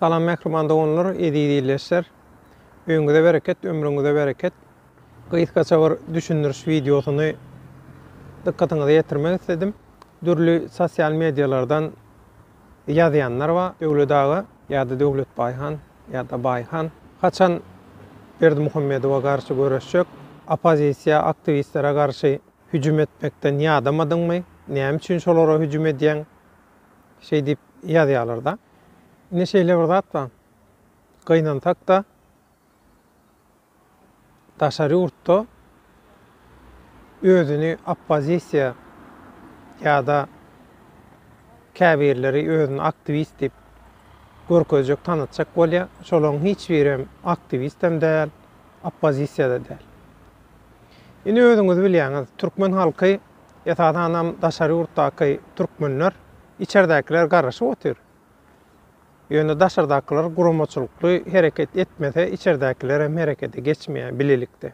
Salam mehriman dogonlar, ediydileşler. Öňüňize bereket, ömrüňize bereket. Gysgaça bir düşündürüş videosunu dikkatinize ýetirmek istedim. Dürli sosial medialardan ýazýanlar bar. Döwlet ýa-da Döwlet Baýhan ýa-da Baýhan haçan Berdimuhammedowa garşy görüşjek, opozisiýa aktivistlere garşy hüjüm etmekden ýadamadyňmy? Näme üçin şolara hüjüm edýän? Diýip ýazýarlar da. Ne şeýle bir zat bar. Gynansak da daşary ýurtda özüni opozisiýa ýa-da käbirleri özüni aktivist diýip görkezjek, tanıtjak bolýar. Şolaryň hiç biri aktivist hem däl, opozisiýa da däl. Indi özüňiz bilýäňiz, türkmen halky ýa-da daşary ýurtdaky türkmenler içeridekiler garaşyp otur. Ýöne daşardakylar guramaçylykly hereket etmese, içeridekiler hem herekete geçmeýän bilelikde.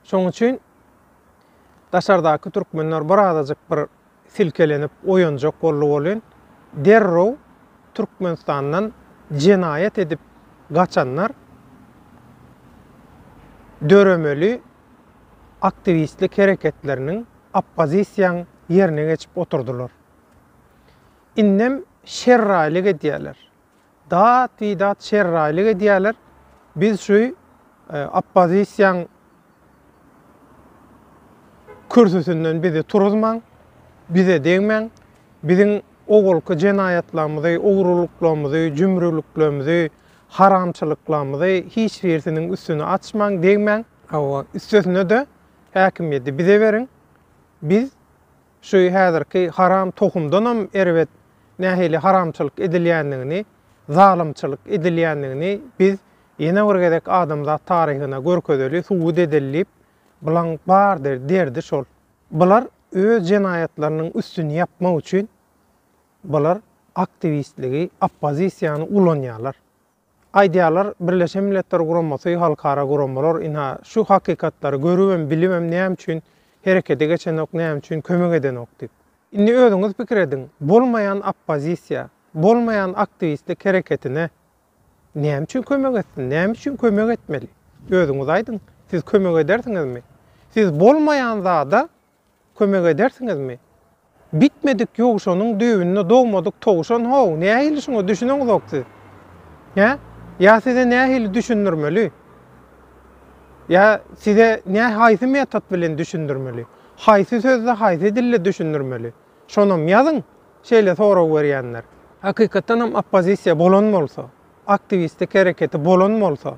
Şoň üçin daşardaky türkmenler birazajyk bir silkelenip oýanjak bolýan, derrew Türkmenistandan jenaýat edip gaçanlar döremeli aktivistlik hereketlerinin opozisiýaň ýerine geçip oturdular. Innem şerraýlyk edýärler. Dat şerraýlyk edýärler. Biz şu opozisiýaň kürsüsünden bizi turuzmaň, bize deňmeň, biziň ogulky jenaýatlarymyzy, ogruluklarymyzy, jümrülüklerimizi, haramçylyklarymyzy hiç birisiniň üstüne açmaň, deňmeň. Üstüne de häkimiýeti bize beriň. Biz şu häzirki haram tohumdanam erbet nähili haramçylyk edilýändigini, zalymçylyk edilýändigini biz ýene bir gedek adamzat taryhyna görkezeli, subut edilip bulan bardyr derdi şol. Bular öz jenaýatlarynyň üstüni ýapmak üçin bular aktivistligi, opozisiýany ulanýarlar. Aýdýarlar, Birleşen Milletler Guramasy, halkara guramalar ina şu hakykatlary görübem, bilemem näme üçin herekete geçenok, näme üçin kömek edenok diýip. Indi özüňiz pikir ediň, bolmaýan opozisiýa, bolmaýan aktivistlik hereketine näme üçin kömek etsin, näme üçin kömek etmeli? Özüňiz aýdyň, siz kömek edersiňizmi? Siz bolmaýan zada kömek edersiňizmi? Bitmedik ýoguşanyň döwünde dogmadyk toguşan haw, nähili şoňa düşüneňiz siz? Ya size nähili düşündirmeli? Ya size haýsy metot bilen düşündirmeli? Haýsy sözle, haýsy dille düşündirmeli? Şonam ýazyň, şeýle sorag berýänler. Hakykatdan hem opozisiýa bolan bolsa, aktivistlik hereketi bolan bolsa,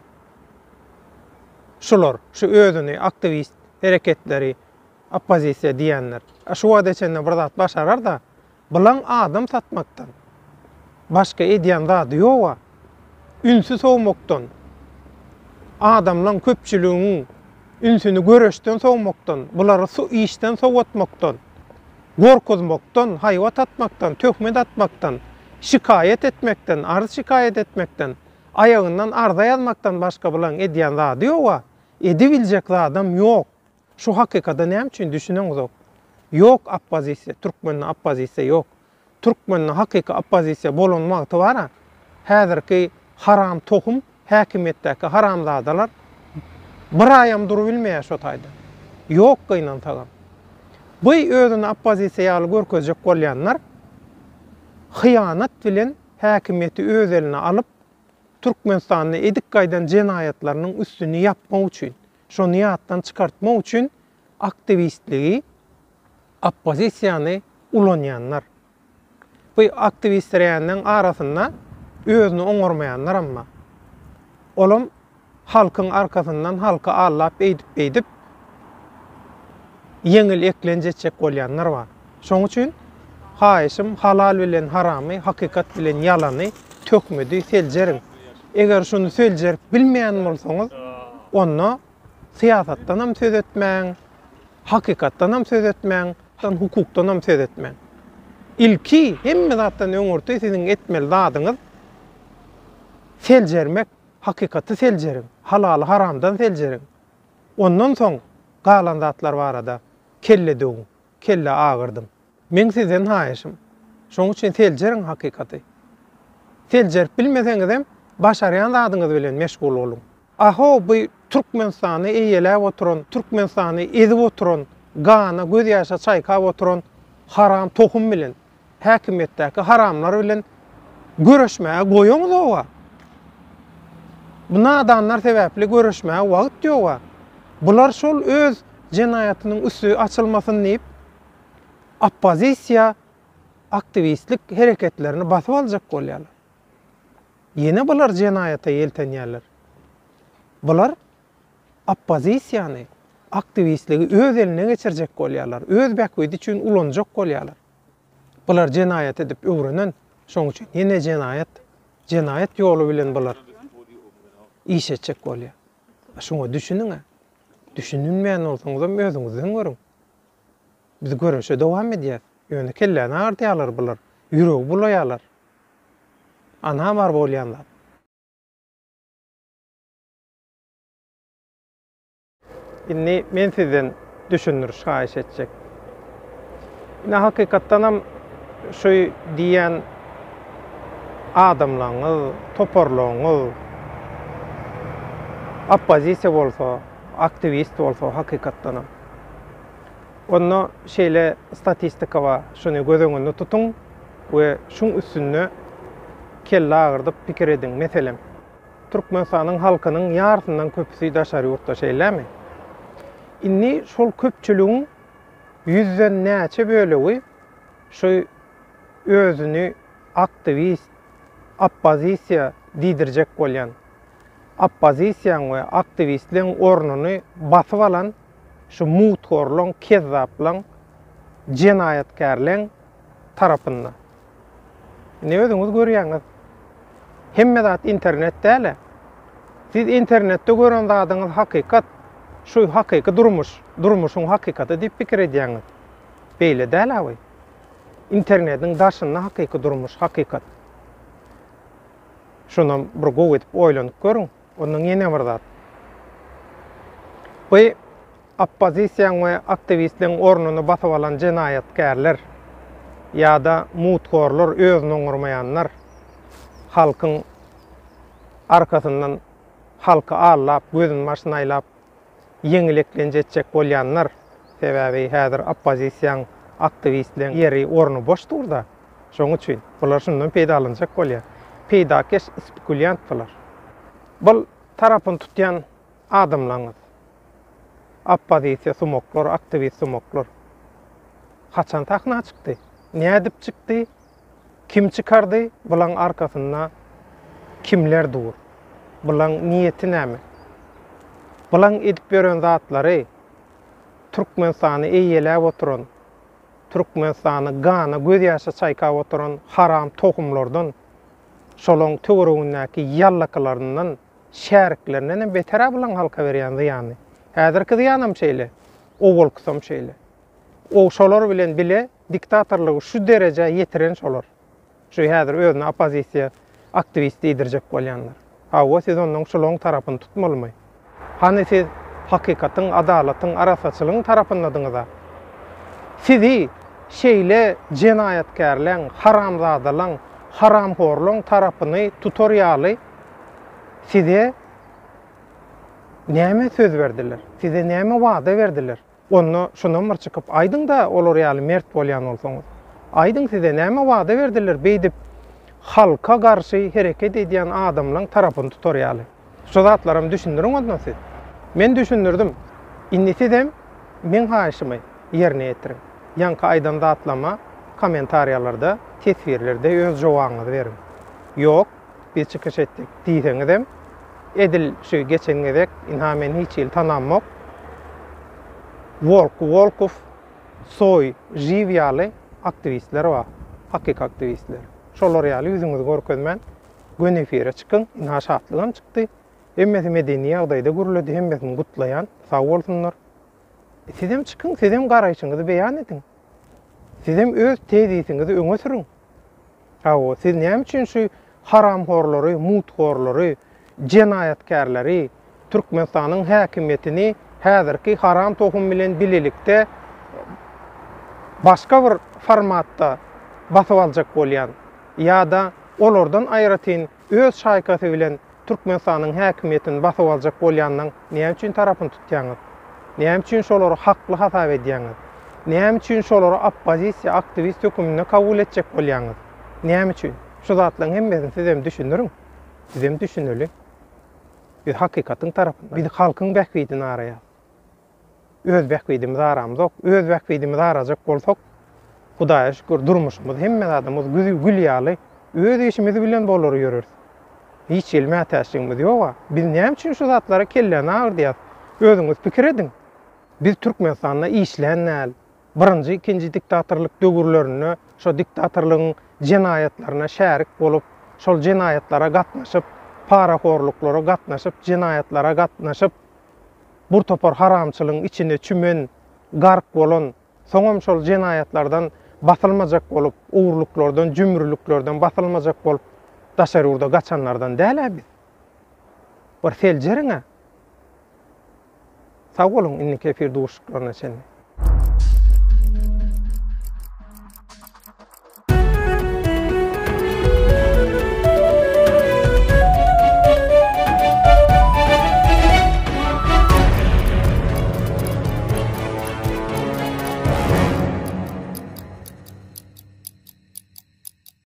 şular, şu özüni aktivist hereketleri opozisiýa diýenler. Şu wagt içinde bir zat başarar da, bulan adam satmaktan, başka edýän zady ýok. Ünsüz olmaktan, adamlan köpçülüğün ünsünü göreşten soğumaktan, buları su işten soğutmaktan, gorkuzmaktan, hayvat atmaktan, töhmet atmaktan, şikayet etmekten, arz şikayet etmekten, ayağından arza yazmaktan başka bulan edýän zady ýok. Edibiljek adam ýok. Şu hakykata näme üçin düşüneňiz? Ýok opozisiýa, türkmeniň opozisiýa ýok. Türkmeniň hakyky opozisiýa bolanmakty bar. Häzirki haram tohum, häkimetdäki haramzadalar bir aýam durup bilmeýär şo taýda. Ýok gynansaga. Bu özüni opozisiýaly görkezjek bolýanlar hyýanat bilen häkimiýeti öz eline alyp Türkmenistanyň edik gaýdan jenaýatlarynyň üstüni ýapmak üçin, şo niýatdan çykartmak üçin aktivistligi, opozisiýany ulanýanlar. Bu aktivistleriniň arasynda özünü oňarmaýanlar amma. Olam halkyň arkasyndan halka allap eýdip yeňil eklenjek bolýanlar bar. Şoň üçin haýşym halal bilen haramy, hakykat bilen ýalany tökmedi seljeriň. Eger şunu seljer bilmeýän bolsaňyz, onda siýasatdan hem söz etmäň, hakykatdan hem söz etmäň, hukukdan hem söz etmäň. İlki hemme zatdan öňürde siziň etmeli zadyňyz seljermek, hakykatı seljeriň, halal haramdan seljeriň. Ondan soň galan zatlar barada kelle döwün, kelle agyrdyň. Men sizden haýyşym. Şoň üçin seljeriň hakykaty. Seljerip bilmeseňizem başarýan zadyňyz bilen meşgul bolun. Aho bu Türkmenistany eýelep oturan, Türkmenistany ezip oturan, gana göz ýaşa çaýkap oturan haram tohum bilen, häkimetdäki haramlar bilen görüşmäge goýuňyz owa. Bu nadanlar sebäpli görüşmäge wagt ýok. Bular şol öz jenaýatynyň üstü açylmasyny diýip oppozisiýa aktivistlik hereketlerini basyp aljak bolýarlar. Yine bular jenaýata ýeltenýärler. Bular oppozisiýany, aktivistligi öz eline geçirjek bolýarlar, öz bäkwidi üçin ulanjak bolýarlar. Bular jenaýat edip öwrenen, şoň üçin ýene jenaýat ýoly bilen bular iş etjek bolýar. Şoňa düşünüň. Düşününmeýän bolsaňyzam özüňizden görüň. Biz görüşe dowam edýär. Ýöne kelläni artýarlar bular, ýüregi bulaýarlar. Ana bar bolýanlar. Inni men sizden düşünürüş haýyş etjek. Ina hakykatdanam şu diýen adamlaryňyz, toparlaryňyz, oppozisiýa bolsa, aktivist bolsa hakykatdanam. Onu şeýle statistika bar, şunu göz tutuň we şuň üstünde kelle agyrdyp pikir ediň. Meselem, Türkmenistanyň halkynyň ýartyndan köpüsi daşary ýurtda şeýlemi? Inni şol köpçüligiň yüzden näçe bölegi şu özüni aktivist, oppozisiýa diýdirjek bolýan. Oppozisiýaň we aktivistliň ornuny basyp alan şu muhtorlaň, kezzaplaň, jenaýatkarlaň tarapyndan. Ne özüňiz görýäňiz? Hemme zat internetde. Siz internetde gören zadyňyz hakykat, şu hakyky durmuşyň hakykaty diýip pikir edýäňiz. Beýle däl abi. Internetiň daşynda hakyky durmuş, hakykat. Şunu bir gowy edip oýlanyp görüň, onuň ýene bir zat. Bu oppozisiýaň we aktivistliň ornuny basyp alan jenaýatkarlar ýa-da mutgorlar, özüni oňurmaýanlar, halkyň arkasyndan halky allap, gözüni maşynaýlap, ýeňileklenjek bolýanlar sebäbi häzir oppozisiýaň, aktivistliň ýeri, ornu boş durda. Şoň üçin bular şundan peýda alınjak bolýar. Peýdakeş spekuliant bular. Bul tarapyny tutýan adamlaryň, oppozisiýa sumoklar, aktivist sumoklar haçan takna çykdy? Näde çykdy? Kim çykardy? Bulaň arkasynda kimler dur? Bulaň niýeti näme? Bulaň edip beren zatlary Türkmenistany eýelep oturan, Türkmenistany gana göz ýaşa çaýkap oturan haram tohumlardan, şolaň töweregindäki ýallaklarynyň şäriklerinden beter bulaň halka berýän ýany. Häzirki ýanam şeýle, owalkysam şeýle. O şolar bilen bile diktatorlugy şu derece ýetiren şolar. Şu häzir özüni oppozisiýa aktivist diýdirjek bolýanlar. Hawa siz onuň şolaň tarapyny tutmalymy? Hani siz hakykatyň, adalatyň, arasaçylygyň tarapyndadyňyz. Sizi şeýle jenaýatkarlaň, haramzadalaň, haramhorlaň tarapyny tutorýaly size näme söz berdiler? Size näme wada berdiler? Onu şundan bir çykyp aýdyň da olar ýaly mert bolýan bolsaňyz. Aýdyň size näme wada berdiler? Beýdip halka garşy hereket edýän adamlaryň tarapyny tutorýaly. Şu zatlarym düşündiriň onda siz. Men düşündirdim. Indi sizem men haýyşymy ýerine ýetiriň. Ýanky aýdan da atlama kommentariýalarda, tesvirlerde öz jogabyňyzy beriň. Ýok, biz çykyş etdik diýseňizem, edil şu geçengedek inhamen hiç il tananmak. Volkov, soy, jivyaly aktivistler var, hakik aktivistler. Şolar ýaly yüzüňizi görkezmän, gün efire çykyň, inha şatlygam çykdy. Hemmesi medeni ýagdaýda görüldi, hemmesini gutlaýan, sag bolsunlar. Sizem çykyň, sizem garaýşyňyzy beýan ediň. Sizem öz tezisiňizi öňe süriň. Hawa, siz näme üçin şu haramhorlary, mutgorlary, jenaýatkarlary, Türkmenistanyň häkimetini häzirki haram tohum bilen bilelikde başga bir formatda basyp aljak bolýan ýa-da Olardan aýratyn öz şaýkasy bilen Türkmenistanyň häkimetini basyp aljak bolýandan näme üçin tarapyny tutýaňyz? Näme üçin şolary hakly hasap edýäňiz? Näme üçin şolary oppozisiýa aktivist hökümine kabul etjek bolýaňyz? Näme üçin? Şu zatlaryň hemmesini siz hem düşünüriň. Biz hem düşüneli. Biz hakikatyň tarapynda. Biz halkyň bähbidini araýar. Öz bähbidimizi aramyzok. Öz bähbidimizi arajak bolsak, Hudaýa şükür durmuşymyz hemme adamymyz gül ýaly, öz işimizi bilen bolar ýörür. Hiç ilme täsirimiz ýok. Biz näme üçin şu zatlara kellen agyrdyýar? Özüňiz pikir edin. Biz Türkmenistanda işlänäl, birinji, ikinji diktatorluk döwürlerini, şo diktatorlygyň jenaýatlaryna şärik bolup, şol jenaýatlara gatnaşyp, paraxorluklara gatnaşyp, jenaýatlara gatnaşyp, bir topar haramçylygyň içinde çümen, gark bolan, soňam şol jenaýatlardan basylmajak bolup, uğurluklardan, jümürlüklerden basylmajak bolup, daşary urda gaçanlardan däl biz. Bir seljeriňe. Sag bolun, inni kefir duşuklaryna sen.